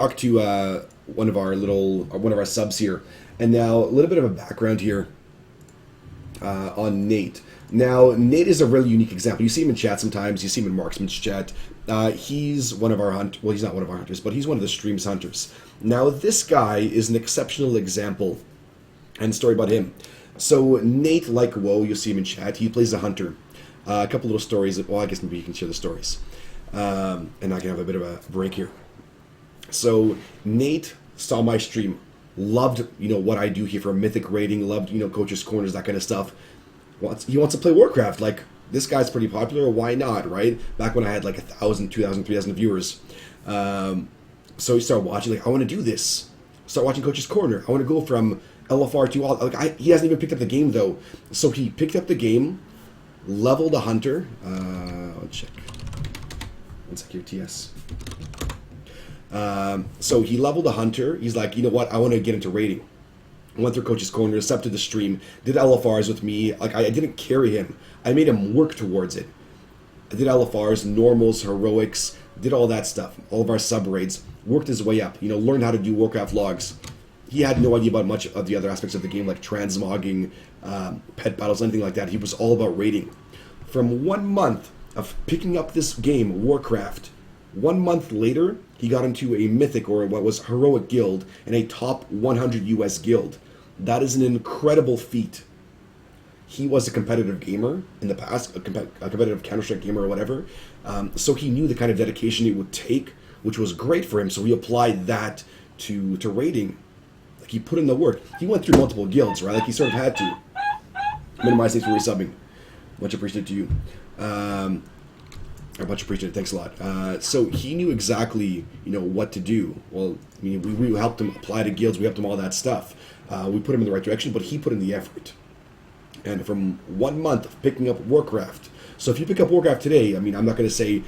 Talk to one of our subs here, and now a little bit of a background here on Nate. Now, Nate is a really unique example. You see him in chat sometimes. You see him in Marksman's chat. He's one of our hunters. Well, he's not one of our hunters, but he's one of the stream's hunters. Now, this guy is an exceptional example and story about him. So, Nate, like Woe, you'll see him in chat. He plays a hunter. A couple little stories. Well, I guess maybe you can share the stories. And I can have a bit of a break here. So, Nate saw my stream. Loved, what I do here for Mythic rating. Loved, Coach's Corners, that kind of stuff. He wants to play Warcraft. Like, this guy's pretty popular. Why not, right? Back when I had like 1,000, 2,000, 3,000 viewers. So he started watching. Like, I want to do this. Start watching Coach's Corner. I want to go from LFR to all. Like, he hasn't even picked up the game though. So he picked up the game, leveled a hunter. I'll check. One sec here, TS. So he leveled a hunter. He's like, you know what? I want to get into raiding. Went through Coach's Corner, accepted the stream, did LFRs with me. Like, I didn't carry him. I made him work towards it. I did LFRs, normals, heroics, did all that stuff. All of our sub raids. Worked his way up. Learned how to do Warcraft logs. He had no idea about much of the other aspects of the game, like transmogging, pet battles, anything like that. He was all about raiding. From 1 month of picking up this game, Warcraft, 1 month later, he got into a mythic, or what was heroic guild, in a top 100 US guild. That is an incredible feat. He was a competitive gamer in the past, a competitive Counter-Strike gamer or whatever. So he knew the kind of dedication it would take, which was great for him. So he applied that to raiding. Like, he put in the work. He went through multiple guilds, right? Like, he sort of had to. Minimize, thanks for resubbing. Much appreciated to you. Much appreciated. Thanks a lot. So he knew exactly, what to do. Well, I mean, we helped him apply to guilds. We helped him all that stuff. We put him in the right direction, but he put in the effort. And from 1 month of picking up Warcraft. So if you pick up Warcraft today, I mean, I'm not going to say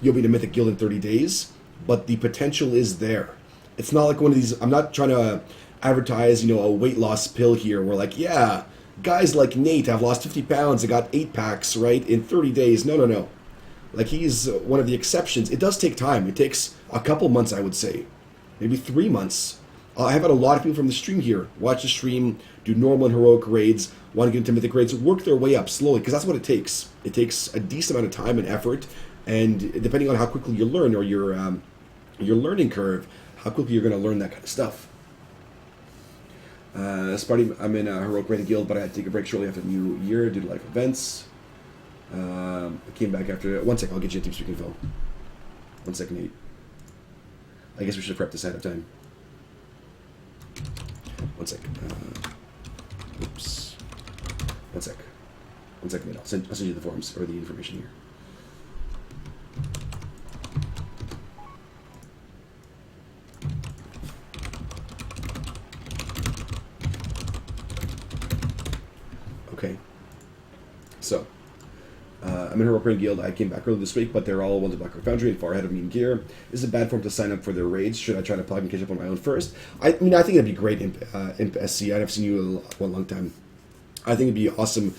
you'll be in a Mythic Guild in 30 days, but the potential is there. It's not like one of these, I'm not trying to advertise, a weight loss pill here. We're like, yeah, guys like Nate have lost 50 pounds and got 8 packs, right, in 30 days. No. Like, he's one of the exceptions. It does take time. It takes a couple months, I would say. Maybe 3 months. I've had a lot of people from the stream here watch the stream, do normal and heroic raids, want to get into mythic raids, work their way up slowly, because that's what it takes. It takes a decent amount of time and effort, and depending on how quickly you learn, or your learning curve, how quickly you're going to learn that kind of stuff. Sparty, I'm in a heroic raid guild, but I had to take a break shortly after the new year due to life events. I came back after. 1 second, I'll get you a TeamSpeak info. 1 second, Nate. I guess we should have prepped this ahead of time. 1 second. Oops. 1 sec. 1 second, Nate. I'll send you the forms, or the information here. Okay. So. I'm in a Heroic Raid Guild. I came back early this week, but they're all ones at Black Rock Foundry and far ahead of me in gear. Is it bad form to sign up for their raids? Should I try to plug and catch up on my own first? I mean, I think it'd be great, Imp SC. I've seen you a long time. I think it'd be awesome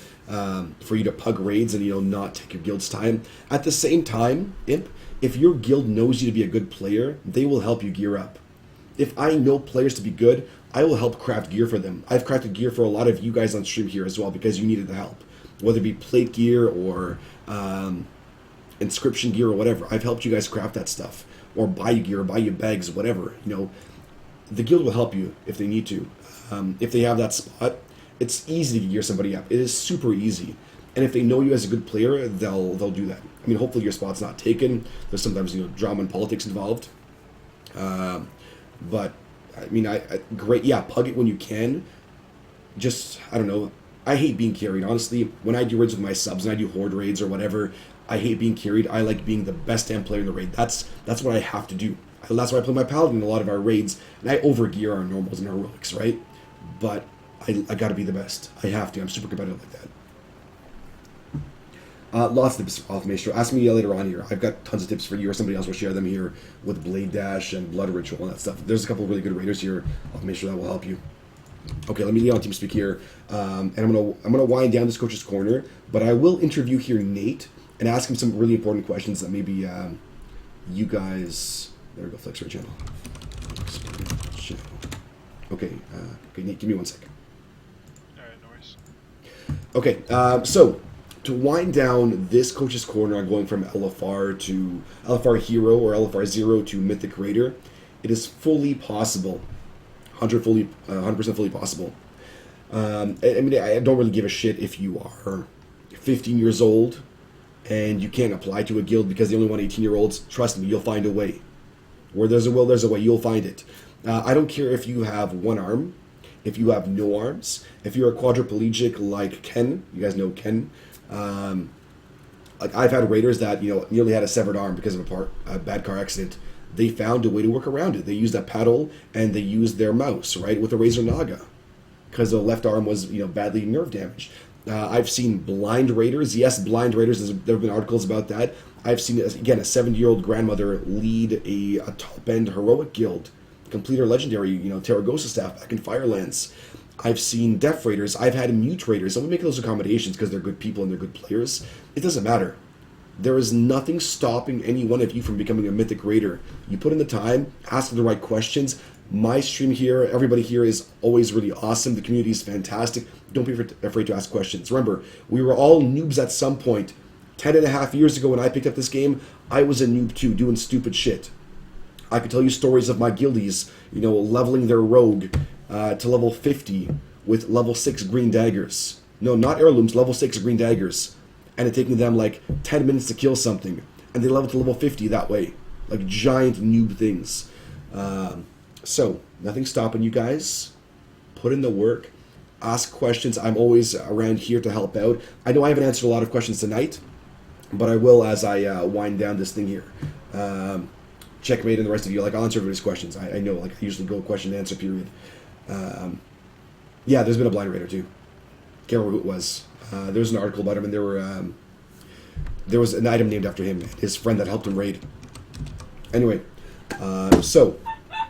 for you to pug raids and, not take your guild's time. At the same time, Imp, if your guild knows you to be a good player, they will help you gear up. If I know players to be good, I will help craft gear for them. I've crafted gear for a lot of you guys on stream here as well because you needed the help. Whether it be plate gear or inscription gear or whatever. I've helped you guys craft that stuff. Or buy you gear, or buy you bags, whatever. The guild will help you if they need to. If they have that spot, it's easy to gear somebody up. It is super easy. And if they know you as a good player, they'll do that. I mean, hopefully your spot's not taken. There's sometimes, drama and politics involved. But, I mean, great, yeah, pug it when you can. Just, I don't know, I hate being carried, honestly. When I do raids with my subs and I do horde raids or whatever, I hate being carried. I like being the best damn player in the raid. That's what I have to do. That's why I play my paladin in a lot of our raids, and I overgear our normals and heroics, right? But I gotta be the best. I have to. I'm super competitive like that. Lots of tips off Maestro. Ask me later on here. I've got tons of tips for you, or somebody else will share them here with Blade Dash and Blood Ritual and that stuff. There's a couple of really good raiders here off Maestro that will help you. Okay, let me get on TeamSpeak here, and I'm gonna wind down this Coach's Corner, but I will interview here Nate and ask him some really important questions that maybe you guys There we go, Flex right channel. Channel. Okay, give me 1 second. Alright, no worries. Okay, so to wind down this coach's corner on going from LFR to LFR Hero or LFR Zero to Mythic Raider, it is fully possible, 100% fully possible. I mean, I don't really give a shit if you are 15 years old and you can't apply to a guild because they only want 18-year-olds. Trust me, you'll find a way. Where there's a will, there's a way. You'll find it. I don't care if you have one arm, if you have no arms, if you're a quadriplegic like Ken. You guys know Ken. Like I've had raiders that nearly had a severed arm because of a bad car accident. They found a way to work around it. They used a paddle and they used their mouse, right, with a Razor Naga, because the left arm was badly nerve damaged. I've seen blind raiders. Yes, blind raiders. There have been articles about that. I've seen, again, a 70-year-old grandmother lead a top-end heroic guild, complete her legendary, Terragosa staff back in Firelands. I've seen deaf raiders. I've had mute raiders. I'm going to make those accommodations because they're good people and they're good players. It doesn't matter. There is nothing stopping any one of you from becoming a Mythic Raider. You put in the time, ask the right questions. My stream here, everybody here is always really awesome. The community is fantastic. Don't be afraid to ask questions. Remember, we were all noobs at some point. 10.5 years ago when I picked up this game, I was a noob too, doing stupid shit. I could tell you stories of my guildies, leveling their rogue to level 50 with level 6 green daggers. No, not heirlooms, level 6 green daggers. And it taking them like 10 minutes to kill something. And they leveled to level 50 that way. Like giant noob things. So, nothing stopping you guys. Put in the work. Ask questions. I'm always around here to help out. I know I haven't answered a lot of questions tonight, but I will as I wind down this thing here. Checkmate and the rest of you, I'll answer everybody's questions. I know, I usually go question and answer period. Yeah, there's been a blind raider too. Can't remember who it was. There was an article about him, and there was an item named after him, his friend that helped him raid. Anyway, so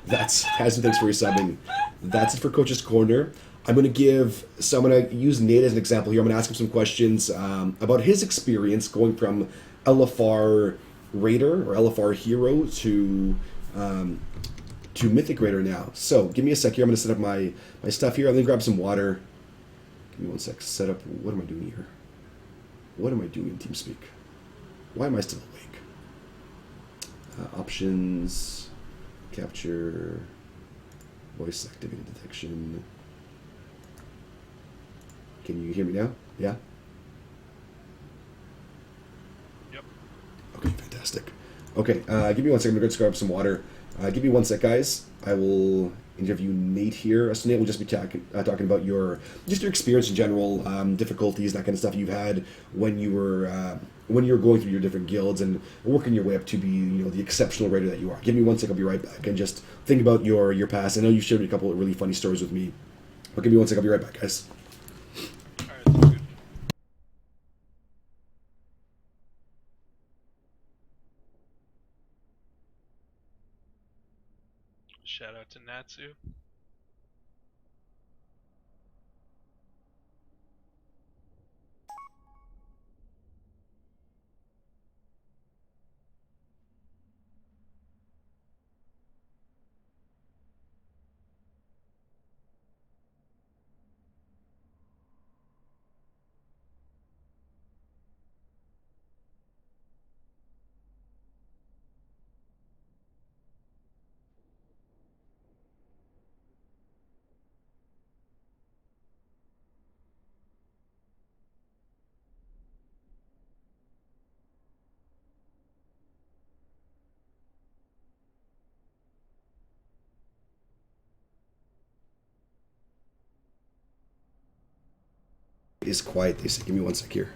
that's Hassan, thanks for resubbing. That's it for Coach's Corner. I'm going to use Nate as an example here. I'm going to ask him some questions about his experience going from LFR Raider or LFR Hero to Mythic Raider now. So give me a sec here. I'm going to set up my stuff here. I'm going to grab some water. Give me 1 sec. Set up. What am I doing here? What am I doing in TeamSpeak? Why am I still awake? Options, capture, voice activated detection. Can you hear me now? Yeah? Yep. Okay, fantastic. Okay, give me 1 second. I'm going to grab some water. Give me 1 sec, guys. I will interview Nate here. So Nate will just be talking about your experience in general, difficulties, that kind of stuff you've had when you were going through your different guilds and working your way up to be the exceptional raider that you are. Give me 1 sec. I'll be right back and just think about your past. I know you shared a couple of really funny stories with me, but give me 1 sec. I'll be right back, guys. Alright, that's good. Shout out to Natsu. Is quiet. They said, give me 1 sec here.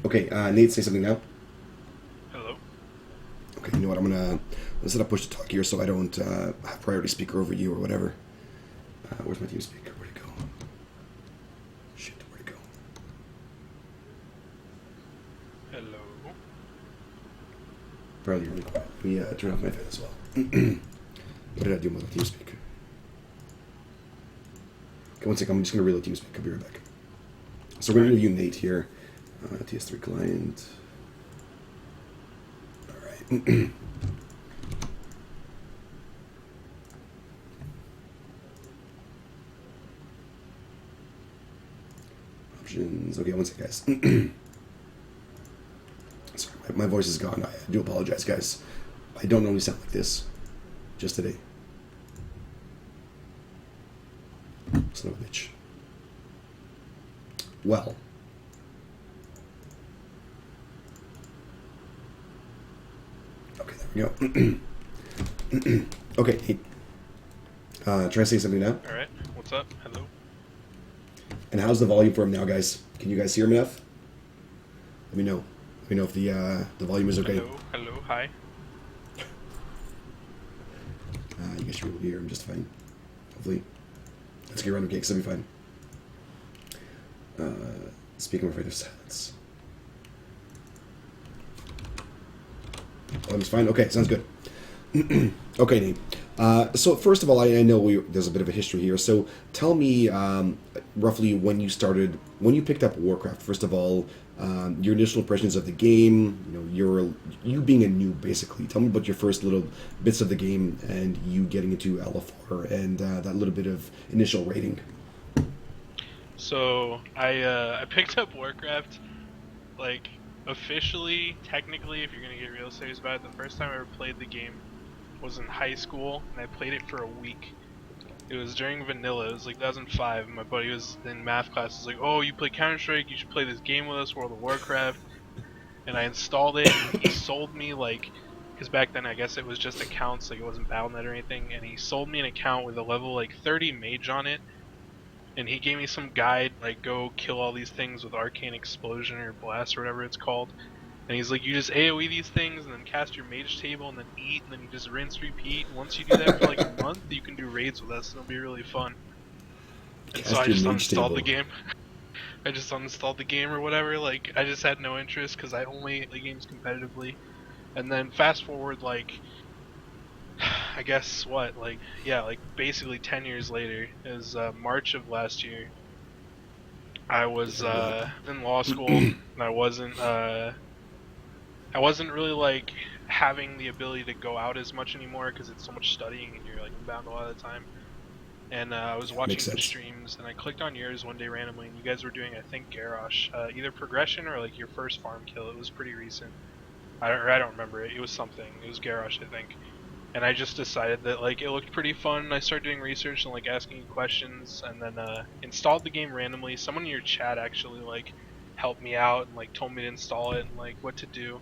Okay, Nate, say something now. Hello. Okay, you know what? Let's set up push to talk here so I don't have priority speaker over you or whatever. Where's my team speaker? Where'd it go? Shit, where'd it go? Hello. Probably really quiet. Let me turn off my fan as well. What did I do with my team speak? Okay, 1 second. I'm just going to reload team speak. I'll be right back. So we're going to review Nate here. TS3 client. All right. Options. Okay, one second, guys. Sorry, my voice is gone. I do apologize, guys. I don't normally sound like this. Just today. Son of a bitch. Well. Okay, there we go. Okay, hey. Try to say something now. Alright, what's up? Hello? And how's the volume for him now, guys? Can you guys hear him enough? Let me know. Let me know if the volume is okay. Hello, hi. You guys should be able to hear him just fine. Hopefully. Let's get random cakes, that'll be fine. Speaking of afraid of silence. Volume's fine? Okay, sounds good. Okay, Nate. So first of all, I know there's a bit of a history here. So tell me roughly when you picked up Warcraft. First of all, your initial impressions of the game. You being a noob, basically. Tell me about your first little bits of the game and you getting into LFR and that little bit of initial rating. So, I picked up Warcraft, like, officially, technically, if you're gonna get real serious about it, the first time I ever played the game was in high school, and I played it for a week. It was during vanilla, it was like 2005, and my buddy was in math class, he was like, oh, you play Counter-Strike, you should play this game with us, World of Warcraft. And I installed it, and he sold me, like, because back then I guess it was just accounts, like it wasn't Battle.net or anything, and he sold me an account with a level, like, 30 mage on it, and he gave me some guide, like, go kill all these things with Arcane Explosion or Blast or whatever it's called. And he's like, you just AoE these things and then cast your mage table and then eat and then you just rinse, repeat. And once you do that for like a month, you can do raids with us and it'll be really fun. And so I just uninstalled the game. I just uninstalled the game or whatever. Like, I just had no interest because I only play games competitively. And then fast forward, like, I guess what, like, yeah, like basically 10 years later, is March of last year. I was in law school and I wasn't really like having the ability to go out as much anymore because it's so much studying and you're like bound a lot of the time. And I was watching some streams and I clicked on yours one day randomly and you guys were doing, I think, Garrosh, either progression or like your first farm kill. It was pretty recent. I don't remember it. It was something. It was Garrosh, I think. And I just decided that like it looked pretty fun. I started doing research and like asking you questions and then installed the game randomly. Someone in your chat actually like helped me out and like told me to install it and like what to do.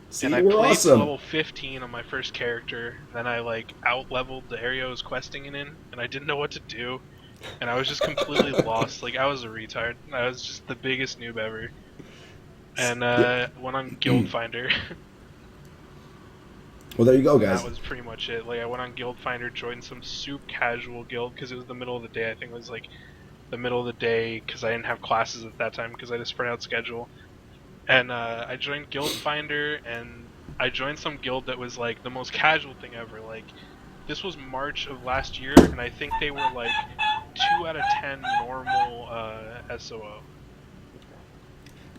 See, and I played awesome. level 15 on my first character. Then I like out-leveled the area I was questing in, and I didn't know what to do. And I was just completely lost. Like, I was a retard. I was just the biggest noob ever. And went on Guild Finder. Well, there you go, guys. That was pretty much it. Like, I went on Guild Finder, joined some soup casual guild, because it was the middle of the day. I think it was like the middle of the day, because I didn't have classes at that time, because I just spread out schedule. And I joined Guild Finder, and I joined some guild that was like the most casual thing ever. Like, this was March of last year, and I think they were like 2 out of 10 normal SOO.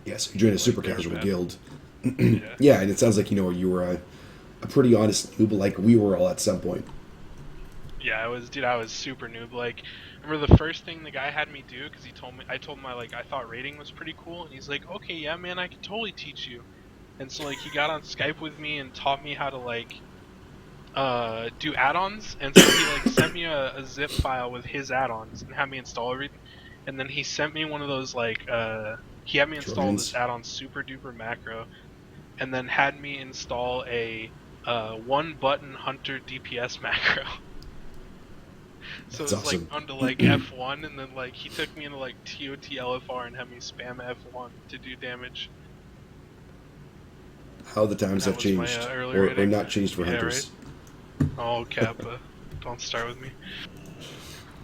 Yes, you joined a super casual guild. Yeah. Yeah, and it sounds like you were a pretty honest noob, like we were all at some point. Yeah, I was super noob. Like, remember the first thing the guy had me do, because I told him I thought raiding was pretty cool, and he's like, okay, yeah, man, I can totally teach you. And so like he got on Skype with me and taught me how to like do add-ons, and so he like sent me a zip file with his add-ons and had me install everything. And then he sent me one of those like he had me install this add-on Super Duper Macro, and then had me install a one-button Hunter DPS macro. So it's awesome. like onto like F1, and then like he took me into like TOT LFR and had me spam F1 to do damage. How the times have changed, or not changed for hunters. Right? Oh, Kappa, don't start with me.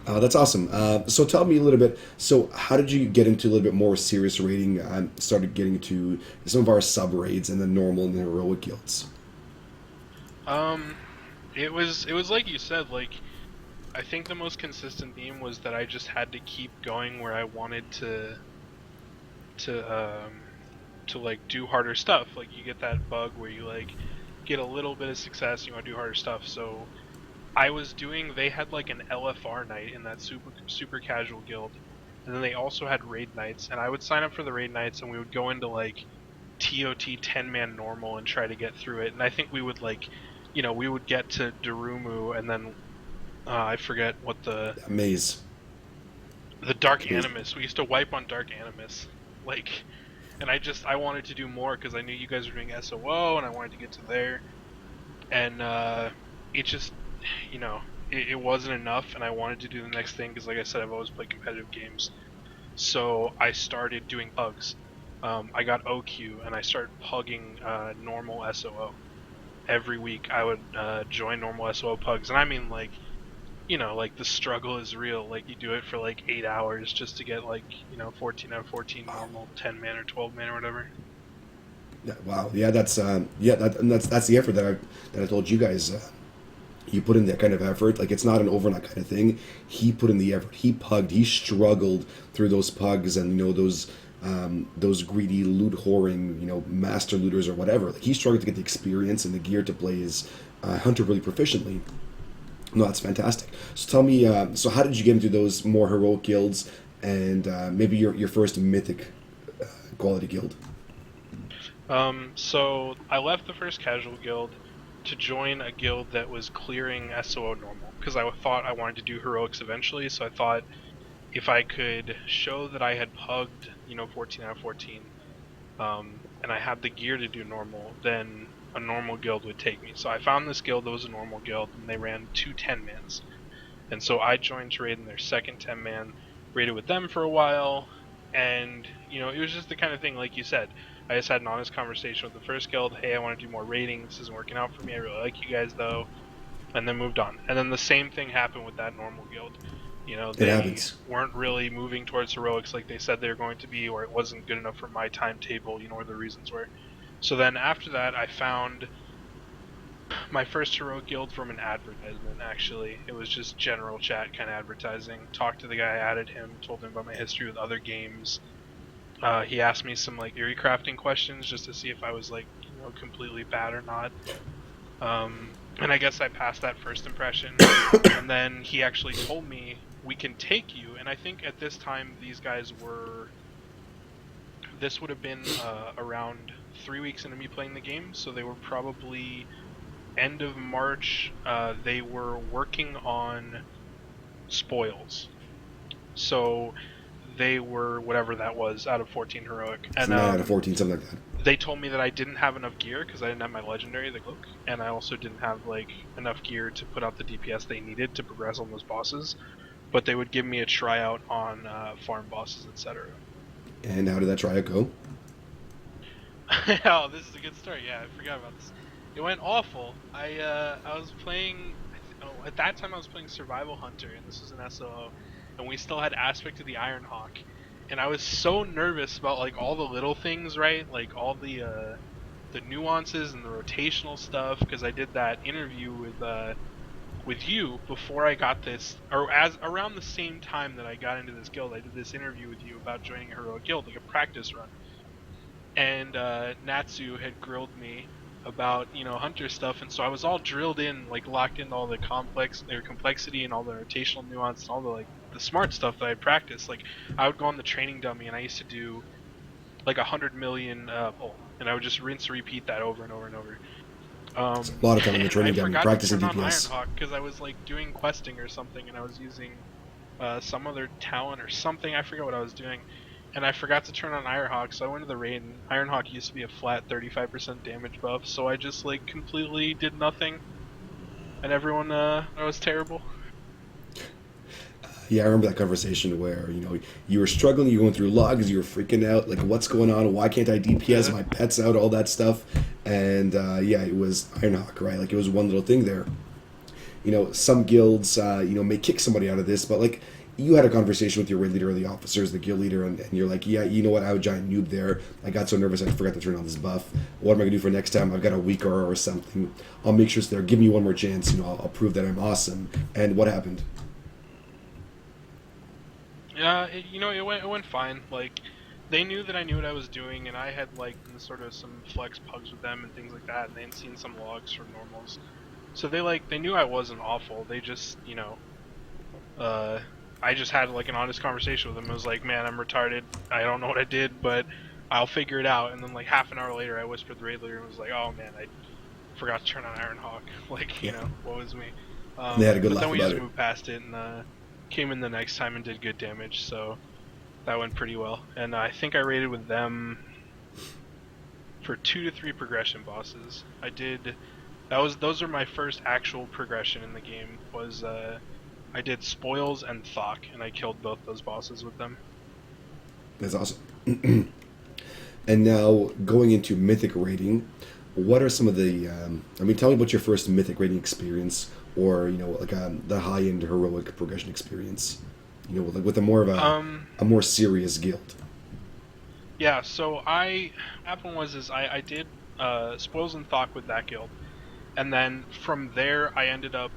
That's awesome. So tell me a little bit. So how did you get into a little bit more serious raiding? Started getting into some of our sub raids and the normal and the heroic guilds. It was like you said. Like, I think the most consistent theme was that I just had to keep going where I wanted to like do harder stuff. Like, you get that bug where you like get a little bit of success, you want to do harder stuff. So they had like an LFR night in that super casual guild, and then they also had raid nights, and I would sign up for the raid nights, and we would go into like TOT 10-man normal and try to get through it. And I think we would like, we would get to Darumu, and then I forget what Maze. the Dark Animus. We used to wipe on Dark Animus, like, and I wanted to do more because I knew you guys were doing SOO, and I wanted to get to there, and it just, it wasn't enough, and I wanted to do the next thing because, like I said, I've always played competitive games. So I started doing pugs. I got OQ, and I started pugging normal SOO. Every week I would join normal SOO pugs, and I mean, like, like the struggle is real. Like, you do it for like 8 hours just to get like 14 out of 14 normal 10-man or 12-man or whatever. Yeah, wow. Yeah, that's that's the effort that I told you guys. You put in that kind of effort. Like, it's not an overnight kind of thing. He put in the effort. He pugged. He struggled through those pugs, and those greedy loot whoring master looters or whatever. Like, he struggled to get the experience and the gear to play his hunter really proficiently. No, that's fantastic. So tell me, so how did you get into those more heroic guilds, and maybe your first mythic quality guild? So I left the first casual guild to join a guild that was clearing SOO normal, because I thought I wanted to do heroics eventually. So I thought if I could show that I had pugged 14 out of 14, and I had the gear to do normal, then a normal guild would take me. So I found this guild that was a normal guild, and they ran 2 10-mans. And so I joined to raid in their second 10-man, raided with them for a while, and it was just the kind of thing, like you said, I just had an honest conversation with the first guild. Hey, I want to do more raiding. This isn't working out for me. I really like you guys, though. And then moved on. And then the same thing happened with that normal guild. They weren't really moving towards heroics like they said they were going to be, or it wasn't good enough for my timetable, or the reasons were. So then after that, I found my first heroic guild from an advertisement, actually. It was just general chat kind of advertising. Talked to the guy, added him, told him about my history with other games. He asked me some like eerie crafting questions just to see if I was like completely bad or not. And I guess I passed that first impression. And then he actually told me, we can take you. And I think at this time this would have been around 3 weeks into me playing the game, so they were probably end of March. They were working on spoils. So they were whatever that was out of 14 heroic, and 9 out of 14, something like that. They told me that I didn't have enough gear because I didn't have my legendary, the cloak, and I also didn't have like enough gear to put out the DPS they needed to progress on those bosses. But they would give me a tryout on farm bosses, etc. And how did that tryout go? Oh, this is a good story. Yeah, I forgot about this. It went awful. I was playing. At that time, I was playing Survival Hunter, and this was an SOO, and we still had Aspect of the Iron Hawk, and I was so nervous about like all the little things, right? Like all the nuances and the rotational stuff, because I did that interview with you before I got this, or as around the same time that I got into this guild. I did this interview with you about joining a heroic guild, like a practice run, and Natsu had grilled me about hunter stuff, and so I was all drilled in, like locked into all the complexity and all the rotational nuance and all the smart stuff that I practiced. Like, I would go on the training dummy and I used to do like 100 million pull, and I would just rinse and repeat that over and over and over. A lot of time in the training dummy practicing DPS. I forgot to DPS. turn on Ironhawk because I was like doing questing or something, and I was using some other talent or something. I forget what I was doing, and I forgot to turn on Ironhawk, so I went to the raid, and Ironhawk used to be a flat 35% damage buff, so I just like completely did nothing, and everyone I was terrible. Yeah, I remember that conversation where you were struggling, you were going through logs, you were freaking out, like, what's going on? Why can't I DPS my pets out? All that stuff, and yeah, it was Ironhawk, right? Like, it was one little thing there. Some guilds may kick somebody out of this, but like, you had a conversation with your raid leader or the officers, the guild leader, and you're like, yeah, you know what? I was a giant noob there. I got so nervous I forgot to turn on this buff. What am I gonna do for next time? I've got a week or something. I'll make sure it's there. Give me one more chance. I'll prove that I'm awesome. And what happened? Yeah, it went fine. Like, they knew that I knew what I was doing, and I had like sort of some flex pugs with them and things like that, and they had seen some logs from normals. So they knew I wasn't awful. They just, uh, I just had like an honest conversation with them. I was like, man, I'm retarded. I don't know what I did, but I'll figure it out. And then like half an hour later, I whispered the raid leader and was like, oh man, I forgot to turn on Iron Hawk. Like, Yeah. what was me? And they had a good But laugh then we about just it. moved past it and came in the next time and did good damage. So that went pretty well. And I think I raided with them for 2 to 3 progression bosses. I did. Those are my first actual progression in the game. I did Spoils and Thok, and I killed both those bosses with them. That's awesome. And now going into mythic rating, what are some of the? Tell me about your first mythic rating experience, or like the high end heroic progression experience. Like with a more of a more serious guild. Yeah. So happened was I did Spoils and Thok with that guild, and then from there I ended up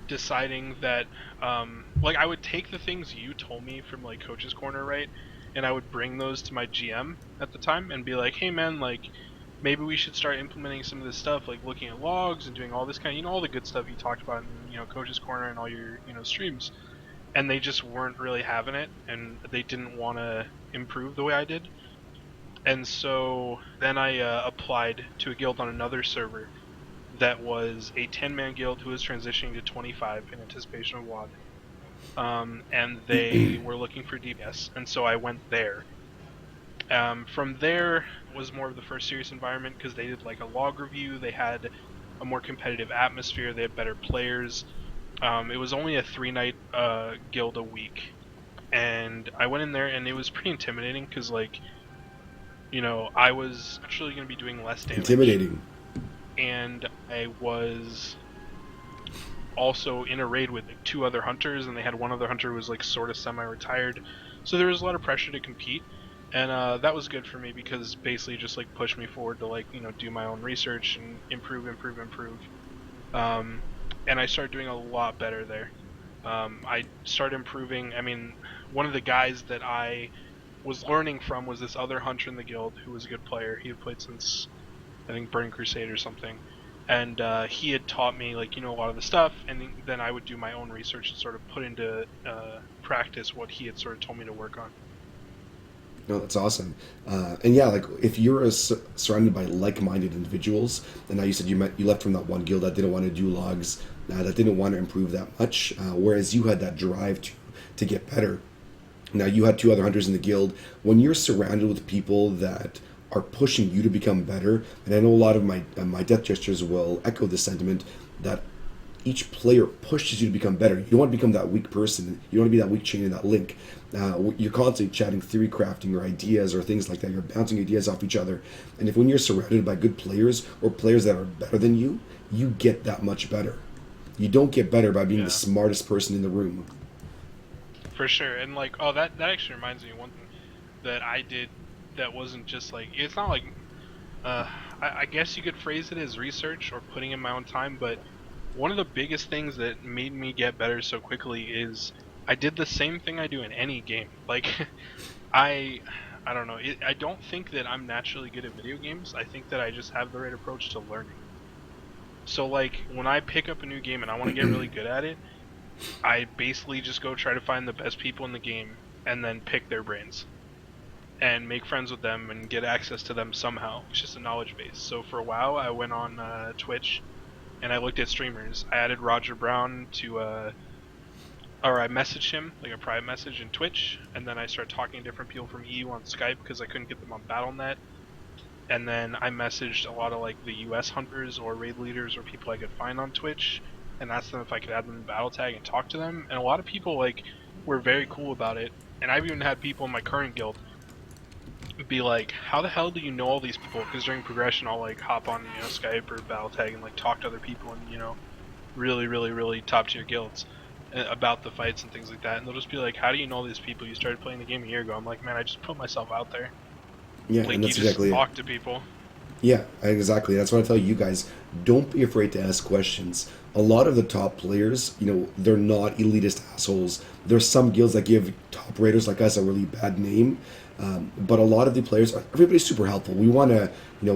deciding that like I would take the things you told me from like Coach's Corner, right? And I would bring those to my GM at the time and be like, hey man, like maybe we should start implementing some of this stuff, like looking at logs and doing all this kind of, all the good stuff you talked about in, Coach's Corner and all your, streams. And they just weren't really having it, and they didn't want to improve the way I did. And so then I applied to a guild on another server that was a 10-man guild who was transitioning to 25 in anticipation of WOD. And they were looking for DPS, and so I went there. From there was more of the first serious environment because they did like a log review. They had a more competitive atmosphere. They had better players. It was only a 3-night guild a week, and I went in there and it was pretty intimidating because like, I was actually going to be doing less damage. Intimidating. And I was also in a raid with like 2 other hunters, and they had one other hunter who was like sort of semi-retired, so there was a lot of pressure to compete, and that was good for me because basically just like pushed me forward to like do my own research and improve. And I started doing a lot better there. I started improving. I mean, one of the guys that I was learning from was this other hunter in the guild who was a good player. He had played since I think Burning Crusade or something, and he had taught me like a lot of the stuff, and then I would do my own research and sort of put into practice what he had sort of told me to work on. No, that's awesome. And yeah, like if you're surrounded by like-minded individuals, and now you said you left from that one guild that didn't want to do logs, that didn't want to improve that much, whereas you had that drive to get better. Now you had 2 other hunters in the guild. When you're surrounded with people that are pushing you to become better, and I know a lot of my death jesters will echo this sentiment that each player pushes you to become better. You don't want to become that weak person. You don't want to be that weak chain in that link. You're constantly chatting theory crafting or ideas or things like that. You're bouncing ideas off each other. And if when you're surrounded by good players or players that are better than you, you get that much better. You don't get better by being the smartest person in the room. For sure. And like, oh, that actually reminds me of one thing that I did that wasn't just like, it's not like, I guess you could phrase it as research or putting in my own time, but one of the biggest things that made me get better so quickly is I did the same thing I do in any game. Like, I don't know, I don't think that I'm naturally good at video games. I think that I just have the right approach to learning. So like, when I pick up a new game and I want to get really good at it, I basically just go try to find the best people in the game and then pick their brains and make friends with them and get access to them somehow. It's just a knowledge base. So for a while I went on Twitch and I looked at streamers. I added Roger Brown to or I messaged him like a private message in Twitch, and then I started talking to different people from EU on Skype because I couldn't get them on BattleNet. And then I messaged a lot of like the US hunters or raid leaders or people I could find on Twitch and asked them if I could add them to battle tag and talk to them. And a lot of people like were very cool about it. And I've even had people in my current guild be like, how the hell do you know all these people? Because during progression I'll like hop on Skype or battle tag and like talk to other people in really top tier guilds about the fights and things like that, and they'll just be like, how do you know these people? You started playing the game a year ago. I'm like, man, I just put myself out there. Yeah, like, and that's you just exactly talk it. to people. Yeah, exactly. That's what I tell you guys. Don't be afraid to ask questions. A lot of the top players, they're not elitist assholes. There's some guilds that give top raiders like us a really bad name, but a lot of the players, everybody's super helpful. We want to,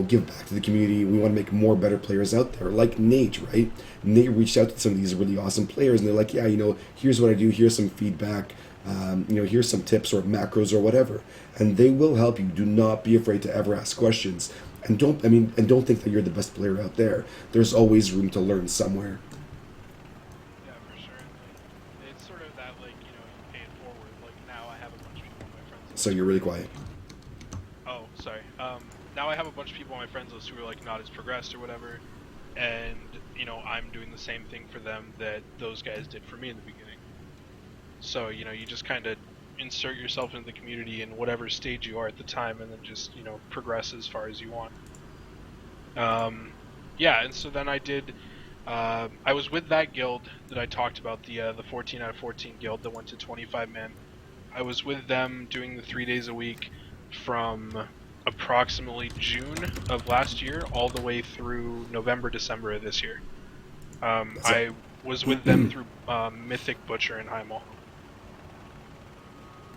give back to the community. We want to make more better players out there. Like Nate, right? Nate reached out to some of these really awesome players, and they're like, yeah, here's what I do. Here's some feedback. Here's some tips or macros or whatever, and they will help you. Do not be afraid to ever ask questions. And don't think that you're the best player out there. There's always room to learn somewhere. Yeah, for sure. It's sort of that, like, you pay it forward. Like, now I have a bunch of people on my friends So list you're who are really like, quiet. oh, sorry. Now I have a bunch of people on my friends list who are like not as progressed or whatever, and I'm doing the same thing for them that those guys did for me in the beginning. So you just kind of insert yourself into the community in whatever stage you are at the time, and then just progress as far as you want. Yeah, and so then I did. I was with that guild that I talked about, the 14 out of 14 guild that went to 25 men. I was with them doing the 3 days a week from approximately June of last year all the way through November, December of this year. I was with them through Mythic Butcher and Heimel.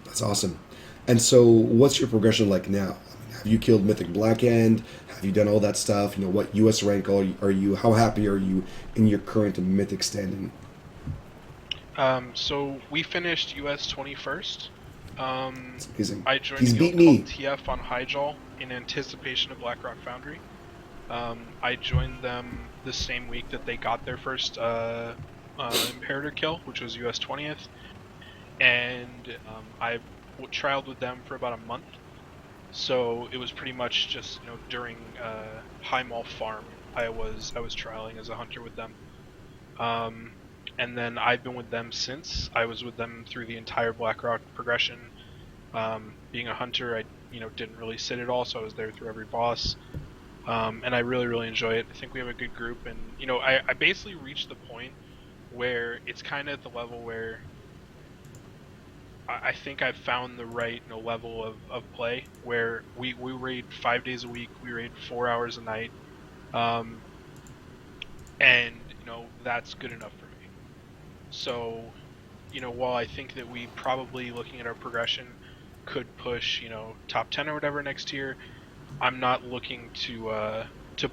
That's awesome. And so, what's your progression like now? Have you killed Mythic Blackhand? Have you done all that stuff? What U.S. rank are you? How happy are you in your current Mythic standing? So we finished US 21st. It's amazing. I joined He's a beat guild me. called TF on Hyjal in anticipation of Blackrock Foundry. I joined them the same week that they got their first Imperator kill, which was US 20th, and I trialed with them for about a month. So it was pretty much just during High Mall Farm I was trialing as a hunter with them. And then I've been with them since. I was with them through the entire Blackrock progression. Being a hunter, I didn't really sit at all, so I was there through every boss. And I really, really enjoy it. I think we have a good group, and I basically reached the point where it's kind of at the level where I think I've found the right level of play where we raid 5 days a week, we raid 4 hours a night, and that's good enough for me. So, while I think that we probably, looking at our progression, could push, top 10 or whatever next year, I'm not looking to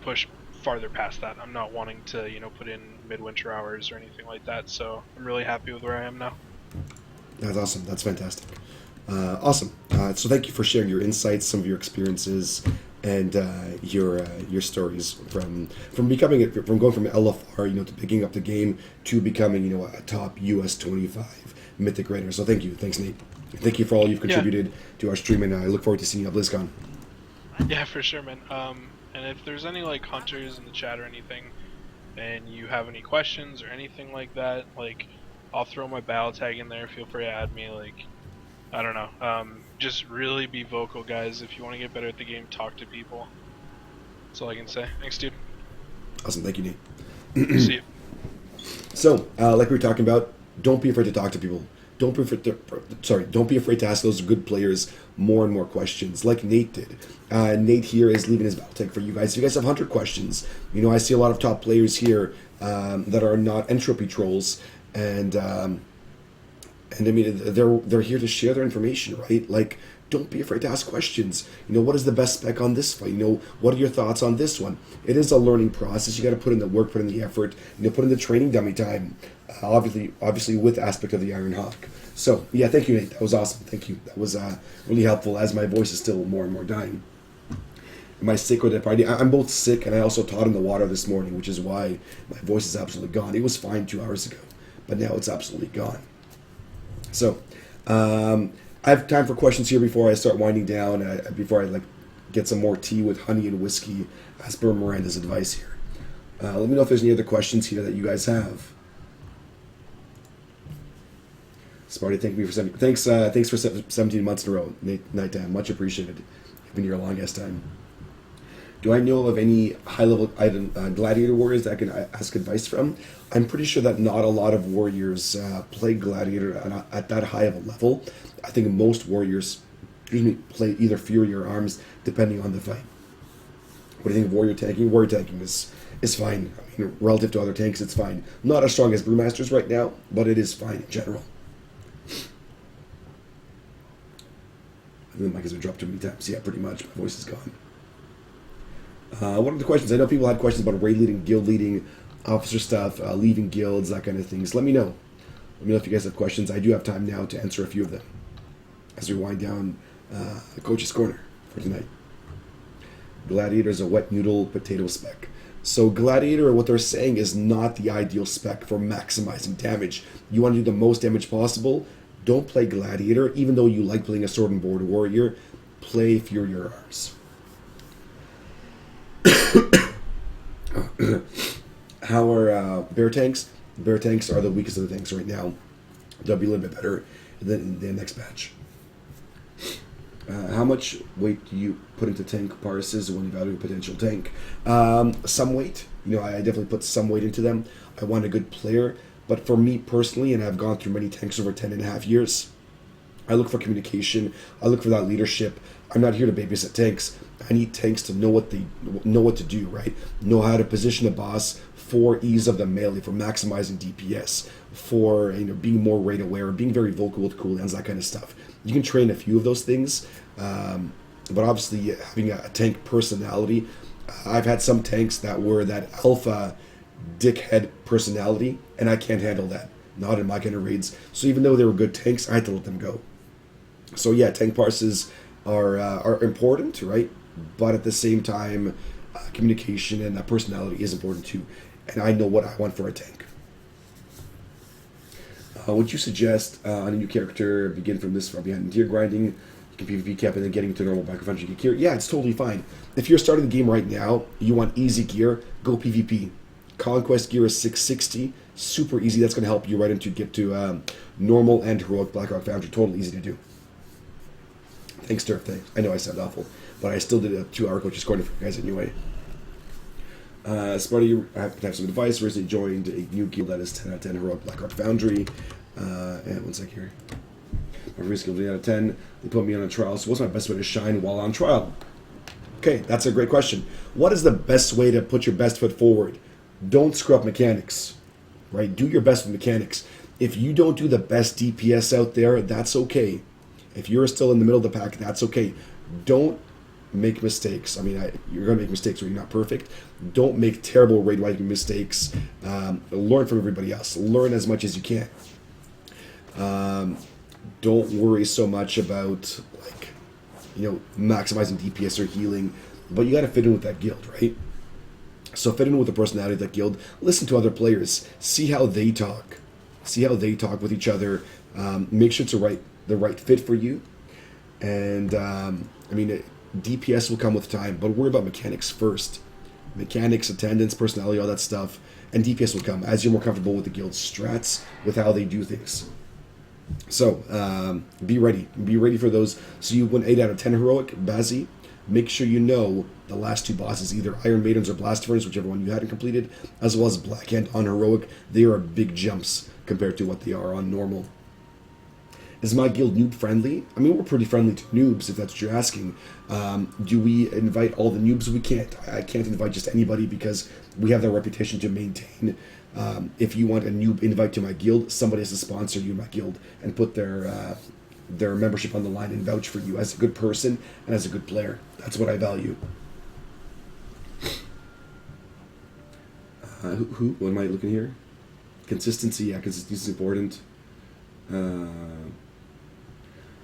push farther past that. I'm not wanting to, put in midwinter hours or anything like that. So I'm really happy with where I am now. That's awesome. That's fantastic. Awesome. So thank you for sharing your insights, some of your experiences, and your stories from going from LFR, to picking up the game to becoming a top US 25 Mythic Raider. So thank you. Thanks, Nate. Thank you for all you've contributed to our stream, and I look forward to seeing you at BlizzCon. Yeah, for sure, man. And if there's any hunters in the chat or anything, and you have any questions or anything like that, I'll throw my battle tag in there. Feel free to add me. I don't know. Just really be vocal, guys. If you want to get better at the game, talk to people. That's all I can say. Thanks, dude. Awesome. Thank you, Nate. See you. So, like we were talking about, don't be afraid to talk to people. Don't be afraid to ask those good players more and more questions, like Nate did. Nate here is leaving his battle tag for you guys. If you guys have hunter questions, I see a lot of top players here that are not entropy trolls, and I mean they're here to share their information, right? Don't be afraid to ask questions. What is the best spec on this fight? What are your thoughts on this one? It is a learning process. You got to put in the work, put in the effort, put in the training dummy time. Obviously with aspect of the Iron Hawk. So yeah, thank you, Nate. That was awesome. Thank you. That was really helpful. As my voice is still more and more dying. Am I sick or did I'm both sick, and I also taught in the water this morning, which is why my voice is absolutely gone. It was fine 2 hours ago, but now it's absolutely gone. So, I have time for questions here before I start winding down, before I get some more tea with honey and whiskey, as per Miranda's advice here. Let me know if there's any other questions here that you guys have. Smarty, thanks for 17 months in a row, Nighttime. Much appreciated. You've been here a longest time. Do I know of any high-level gladiator warriors that I can ask advice from? I'm pretty sure that not a lot of warriors play gladiator at that high of a level. I think most warriors, play either fury or arms, depending on the fight. What do you think of warrior tanking? Warrior tanking is fine. I mean, relative to other tanks, it's fine. Not as strong as brewmasters right now, but it is fine in general. I think the mic has been dropped too many times. Yeah, pretty much. My voice is gone. What are the questions? I know people had questions about raid leading, guild leading, officer stuff, leaving guilds, that kind of things. Let me know. Let me know if you guys have questions. I do have time now to answer a few of them as we wind down the coach's corner for tonight. Gladiator is a wet noodle potato spec. So Gladiator, what they're saying, is not the ideal spec for maximizing damage. You want to do the most damage possible. Don't play Gladiator, even though you like playing a sword and board warrior. Play Fury Arms. How are bear tanks? Bear tanks are the weakest of the tanks right now. They'll be a little bit better than the next batch. How much weight do you put into tank parses when evaluating a potential tank? Some weight. I definitely put some weight into them. I want a good player. But for me personally, and I've gone through many tanks over 10.5 years, I look for communication. I look for that leadership. I'm not here to babysit tanks. I need tanks to know what to do, right? Know how to position a boss for ease of the melee, for maximizing DPS, for being more raid aware, being very vocal with cooldowns, that kind of stuff. You can train a few of those things, but obviously having a tank personality. I've had some tanks that were that alpha dickhead personality, and I can't handle that. Not in my kind of raids. So even though they were good tanks, I had to let them go. So yeah, tank parses are important, right? But at the same time, communication and personality is important too. And I know what I want for a tank. Would you suggest on a new character begin from this far behind tier grinding? You can PvP cap and then getting to normal back of gear? Yeah, it's totally fine. If you're starting the game right now, you want easy gear, go PvP. Conquest gear is 660, super easy. That's going to help you right into get to normal and heroic Blackrock Foundry. Totally easy to do. Thanks, Turf. Thanks. I know I sound awful, but I still did a 2-hour coach's corner for you guys anyway. Sparty, I have to have some advice. Recently joined a new guild that is 10 out of 10 heroic Blackrock Foundry. And one sec here. My free skill 8 out of 10. They put me on a trial. So what's my best way to shine while on trial? Okay, that's a great question. What is the best way to put your best foot forward? Don't screw up mechanics, right? Do your best with mechanics. If you don't do the best DPS out there, that's okay. If you're still in the middle of the pack, that's okay. Don't make mistakes. I mean, you're going to make mistakes when you're not perfect. Don't make terrible raid wiping mistakes. Learn from everybody else. Learn as much as you can. Don't worry so much about, maximizing DPS or healing, but you got to fit in with that guild, right? So fit in with the personality of that guild. Listen to other players. See how they talk. See how they talk with each other. Make sure it's the right fit for you. And DPS will come with time, but worry about mechanics first. Mechanics, attendance, personality, all that stuff, and DPS will come as you're more comfortable with the guild's strats, with how they do things. So be ready. Be ready for those. So you win 8 out of 10 heroic, Bazzi. Make sure you know the last 2 bosses, either Iron Maidens or Blast Furnace, whichever one you hadn't completed, as well as Black Hand on heroic. They are big jumps compared to what they are on normal. Is my guild noob friendly? I mean, we're pretty friendly to noobs, if that's what you're asking. Do we invite all the noobs? We can't. I can't invite just anybody because we have that reputation to maintain. If you want a noob invite to my guild, somebody has to sponsor you in my guild and put their membership on the line and vouch for you as a good person and as a good player. That's what I value. What am I looking here? Consistency. Yeah, consistency is important.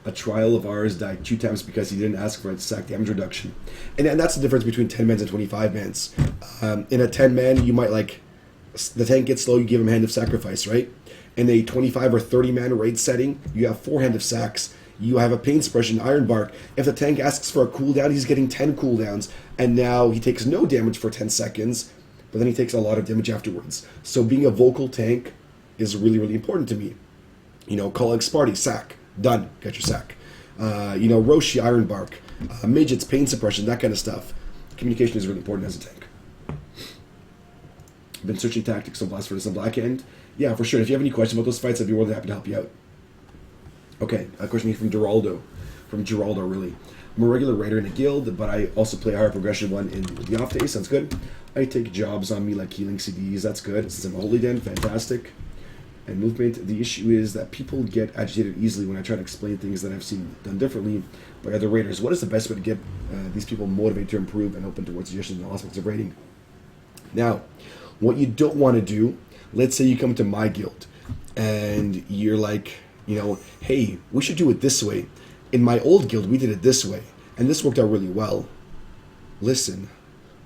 A trial of ours died 2 times because he didn't ask for a sack damage reduction. And that's the difference between 10-mans and 25-mans. In a 10-man, you might the tank gets slow, you give him Hand of Sacrifice, right? In a 25 or 30-man raid setting, you have 4 Hand of Sacks. You have a Pain Suppression, Iron Bark. If the tank asks for a cooldown, he's getting 10 cooldowns. And now he takes no damage for 10 seconds, but then he takes a lot of damage afterwards. So being a vocal tank is really, really important to me. Calling Sparty, sack. Done. Got your sack. Roshi, Iron Bark. Midgets, Pain Suppression, that kind of stuff. Communication is really important as a tank. Been searching tactics on Blast Furnace and Black Hand. Yeah, for sure. If you have any questions about those fights, I'd be more than happy to help you out. Okay, a question here from Geraldo. from Geraldo, really. I'm a regular writer in a guild, but I also play a higher progression one in the off days. Sounds good. I take jobs on me like healing CDs. That's good. Since I'm a holy den, fantastic. And movement, the issue is that people get agitated easily when I try to explain things that I've seen done differently by other raiders. What is the best way to get these people motivated to improve and open towards suggestions in all aspects of raiding? Now, what you don't want to do, let's say you come to my guild and you're like, hey, we should do it this way. In my old guild, we did it this way, and this worked out really well. Listen,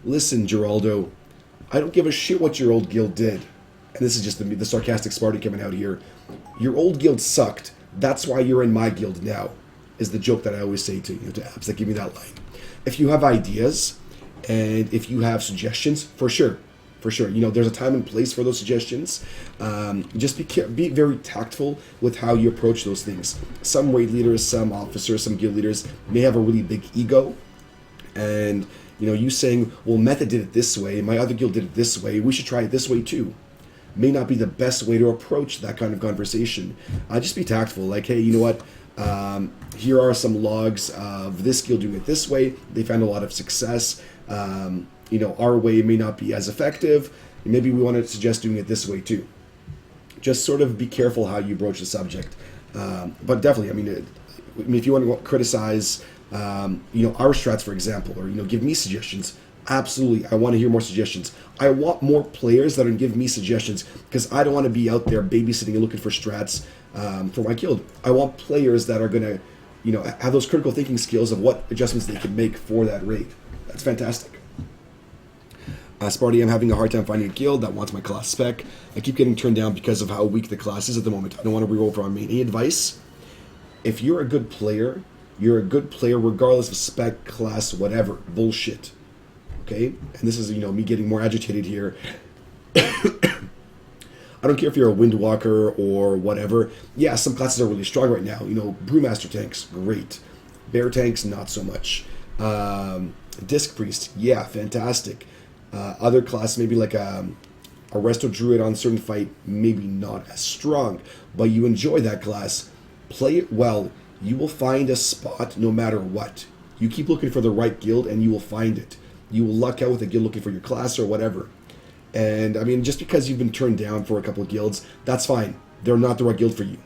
Geraldo, I don't give a shit what your old guild did. And this is just the sarcastic Sparty coming out here. Your old guild sucked. That's why you're in my guild now, is the joke that I always say to apps that give me that line. If you have ideas and if you have suggestions, for sure. There's a time and place for those suggestions. Just be very tactful with how you approach those things. Some raid leaders, some officers, some guild leaders may have a really big ego. And, you saying, well, Method did it this way, my other guild did it this way, we should try it this way too, may not be the best way to approach that kind of conversation. Just be tactful. Like, hey, you know what? Here are some logs of this guild doing it this way. They found a lot of success. Our way may not be as effective. Maybe we want to suggest doing it this way too. Just sort of be careful how you broach the subject. But definitely, if you want to criticize, our strats, for example, or, give me suggestions, absolutely, I want to hear more suggestions. I want more players that are going to give me suggestions because I don't want to be out there babysitting and looking for strats for my guild. I want players that are going to, have those critical thinking skills of what adjustments they can make for that raid. That's fantastic. Sparty, I'm having a hard time finding a guild that wants my class spec. I keep getting turned down because of how weak the class is at the moment. I don't want to reroll for my main. Any advice? If you're a good player, you're a good player regardless of spec, class, whatever. Bullshit. Okay? And this is, me getting more agitated here. I don't care if you're a Windwalker or whatever. Yeah, some classes are really strong right now. Brewmaster tanks, great. Bear tanks, not so much. Disc Priest, yeah, fantastic. Other classes, maybe like a Resto Druid on certain fight, maybe not as strong, but you enjoy that class. Play it well. You will find a spot no matter what. You keep looking for the right guild and you will find it. You will luck out with a guild looking for your class or whatever. And just because you've been turned down for a couple of guilds, that's fine. They're not the right guild for you.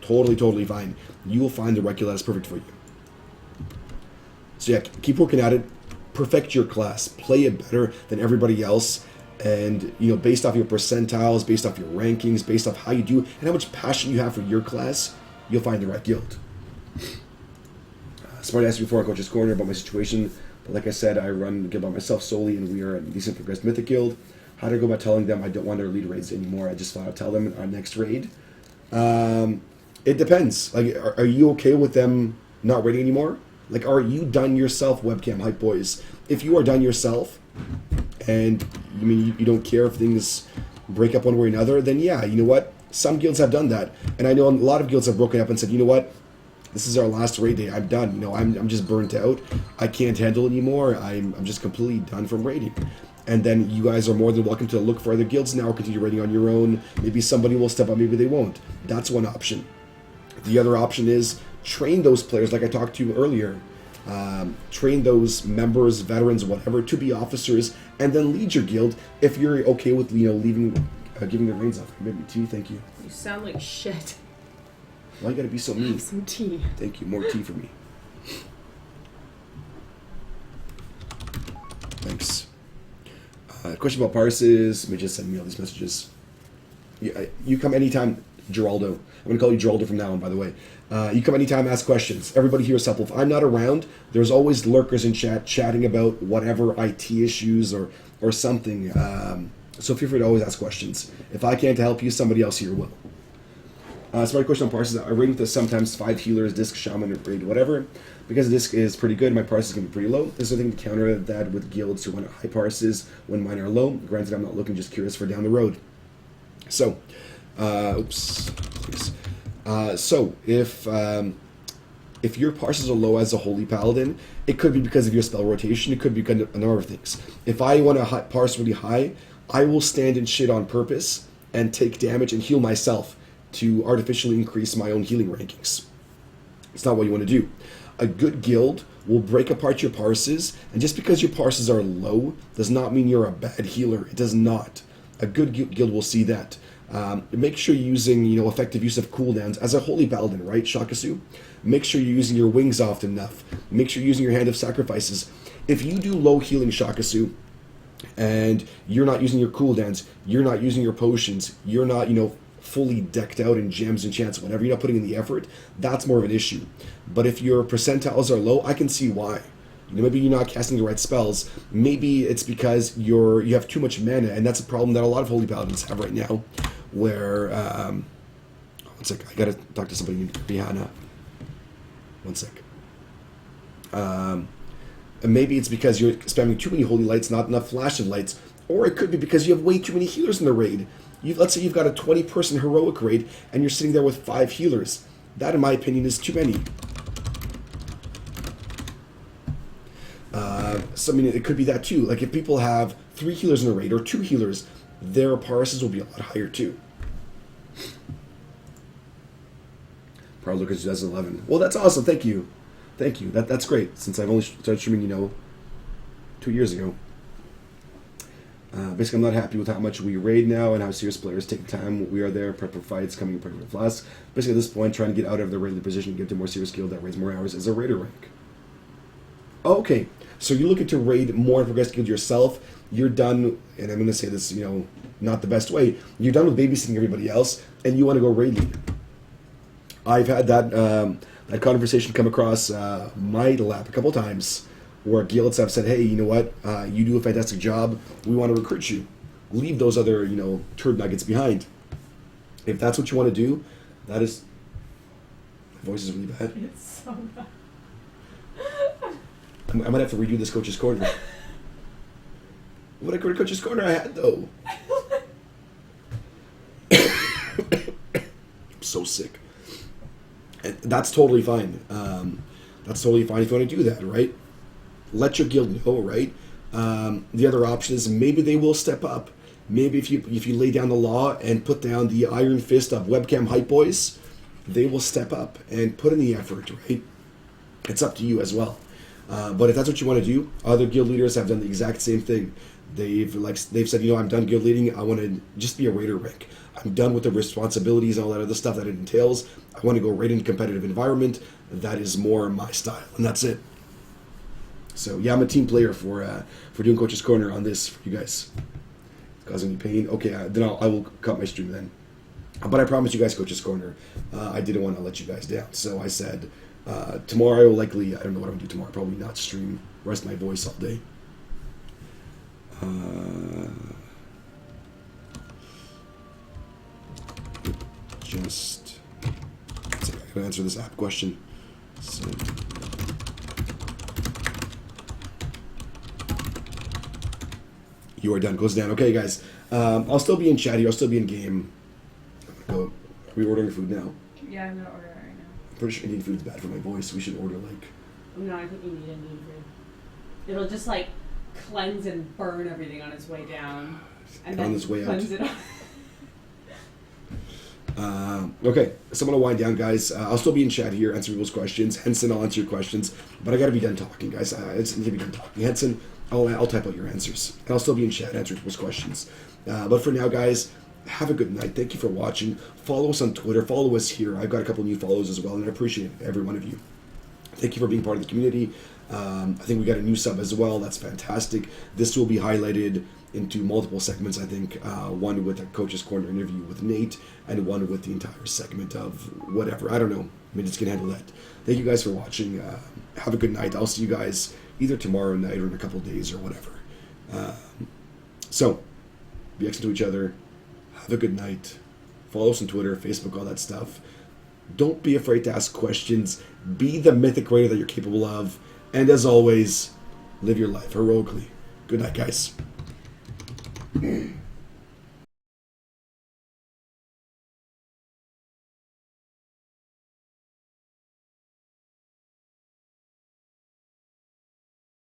Totally fine. You will find the right guild that is perfect for you. So yeah, keep working at it. Perfect your class. Play it better than everybody else. And, based off your percentiles, based off your rankings, based off how you do, and how much passion you have for your class, you'll find the right guild. Sparty asked me before I Coach's Corner about my situation. But like I said, I run the guild by myself solely, and we are a decent progressed Mythic guild. How do I go about telling them I don't want their lead raids anymore? I just thought I'd tell them in our next raid. It depends. Like, are you okay with them not raiding anymore? Like, are you done yourself, webcam hype boys? If you are done yourself, and you don't care if things break up one way or another, then yeah, you know what? Some guilds have done that, and I know a lot of guilds have broken up and said, you know what? This is our last raid day. I'm done. I'm just burnt out. I can't handle it anymore. I'm just completely done from raiding. And then you guys are more than welcome to look for other guilds now or continue raiding on your own. Maybe somebody will step up, maybe they won't. That's one option. The other option is train those players, like I talked to you earlier. Train those members, veterans, whatever, to be officers, and then lead your guild if you're okay with giving the reins off. Maybe tea, thank you. You sound like shit. Why you gotta be so mean? Have some tea. Thank you. More tea for me. Thanks. Question about parses. Let me just send me all these messages. You come anytime, Geraldo. I'm going to call you Geraldo from now on, by the way. You come anytime, ask questions. Everybody here is helpful. If I'm not around, there's always lurkers in chat chatting about whatever IT issues or something. So feel free to always ask questions. If I can't help you, somebody else here will. So my question on parses, I raid with the sometimes 5 healers, disc, shaman, or raid, whatever. Because the disc is pretty good, my parse is going to be pretty low. There's nothing to counter that with guilds who want high parses when mine are low. Granted, I'm not looking, just curious for down the road. So, so if your parses are low as a holy paladin, it could be because of your spell rotation. It could be because of a number of things. If I want to parse really high, I will stand in shit on purpose and take damage and heal myself to artificially increase my own healing rankings. It's not what you want to do. A good guild will break apart your parses, and just because your parses are low does not mean you're a bad healer. It does not. A good guild will see that. Make sure you're using, effective use of cooldowns as a holy paladin, right, Shakasu? Make sure you're using your wings often enough. Make sure you're using your hand of sacrifices. If you do low healing Shakasu, and you're not using your cooldowns, you're not using your potions, you're not, fully decked out in gems and chants, whatever, you're not putting in the effort, that's more of an issue. But if your percentiles are low, I can see why. Maybe you're not casting the right spells. Maybe it's because you have too much mana, and that's a problem that a lot of Holy Paladins have right now, where, one sec, I gotta talk to somebody named Rihanna. One sec. And maybe it's because you're spamming too many Holy Lights, not enough Flash of Lights, or it could be because you have way too many healers in the raid. Let's say you've got a 20-person heroic raid, and you're sitting there with 5 healers. That, in my opinion, is too many. So, it could be that too. Like, if people have 3 healers in a raid, or 2 healers, their parses will be a lot higher too. Probably because 2011. Well, that's awesome. Thank you. Thank you. That's great, since I've only started streaming, 2 years ago. Basically, I'm not happy with how much we raid now and how serious players take time. We are there, prep for fights, coming prep for flasks. Basically, at this point, trying to get out of the raider position and get to more serious skill that raids more hours as a raider rank. Okay, so you're looking to raid more and progress guild yourself. You're done, and I'm going to say this, not the best way. You're done with babysitting everybody else, and you want to go raid lead. I've had that conversation come across my lap a couple times, where guilds have said, hey, you know what, you do a fantastic job, we want to recruit you. Leave those other, turd nuggets behind. If that's what you want to do, that is... My voice is really bad. It's so bad. I might have to redo this Coach's Corner. What a great Coach's Corner I had, though. I'm so sick. And that's totally fine. That's totally fine if you want to do that, right? Let your guild know, right? The other option is maybe they will step up. Maybe if you lay down the law and put down the iron fist of webcam hype boys, they will step up and put in the effort, right? It's up to you as well. But if that's what you want to do, other guild leaders have done the exact same thing. They've said, I'm done guild leading. I want to just be a raider rank. I'm done with the responsibilities and all that other stuff that it entails. I want to go right into competitive environment. That is more my style, and that's it. So yeah, I'm a team player for doing Coach's Corner on this for you guys. It's causing me pain. Okay, then I will cut my stream then. But I promise you guys Coach's Corner. I didn't want to let you guys down, so I said tomorrow I will likely, I don't know what I'm going to do tomorrow, probably not stream, rest my voice all day. I gotta answer this app question. So, you are done. Goes down. Okay, guys. I'll still be in chat here. I'll still be in game. Are we ordering food now? Yeah, I'm gonna order it right now. I'm pretty sure Indian food's bad for my voice. We should order like... No, I think you need Indian food. It'll just like cleanse and burn everything on its way down. And on then its way cleanse out. it up. Okay, so I'm going to wind down, guys. I'll still be in chat here, answer people's questions. Henson, I'll answer your questions. But I got to be done talking, guys. I just need to be done talking. Henson, I'll type out your answers. And I'll still be in chat answering people's questions. But for now, guys, have a good night. Thank you for watching. Follow us on Twitter. Follow us here. I've got a couple new follows as well, and I appreciate every one of you. Thank you for being part of the community. I think we got a new sub as well. That's fantastic. This will be highlighted into multiple segments, I think. One with a Coach's Corner interview with Nate, and one with the entire segment of whatever. I don't know. Minutes can handle that. Thank you guys for watching. Have a good night. I'll see you guys either tomorrow night or in a couple of days or whatever. So, be excellent to each other. Have a good night. Follow us on Twitter, Facebook, all that stuff. Don't be afraid to ask questions. Be the mythic raider that you're capable of. And as always, live your life heroically. Good night, guys.